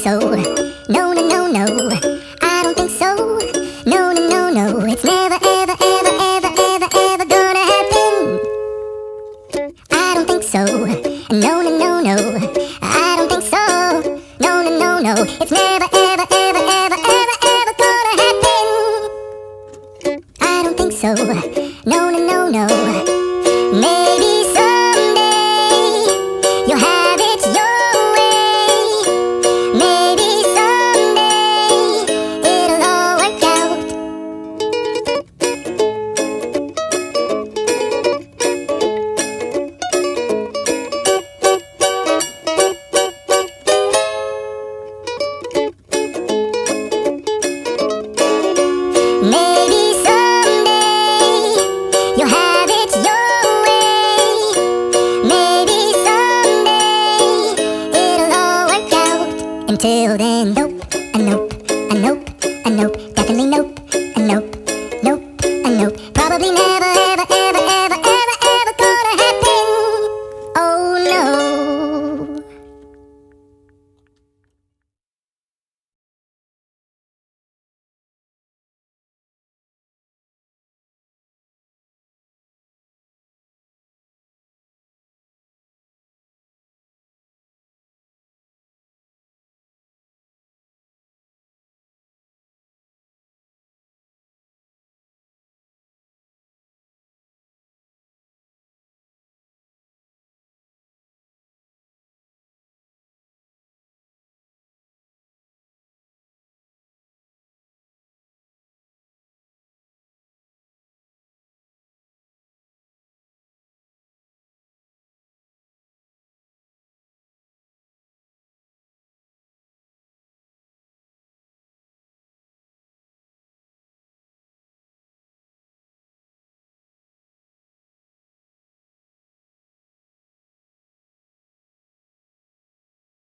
so. No, no, no, no. I don't think so. No, no, no, no. It's never, ever, ever, ever, ever, ever gonna happen. I don't think so. No, no, no, no. I don't think so. No, no, no, no. It's never, ever, ever, ever, ever, ever gonna happen. I don't think so. No, no, no, no. Maybe someday you'll have it your way. Maybe someday it'll all work out. Maybe someday you'll have it your way. Maybe someday it'll all work out. Until then, nope, a nope, a nope, a nope, definitely nope, a nope, nope, a nope, probably never.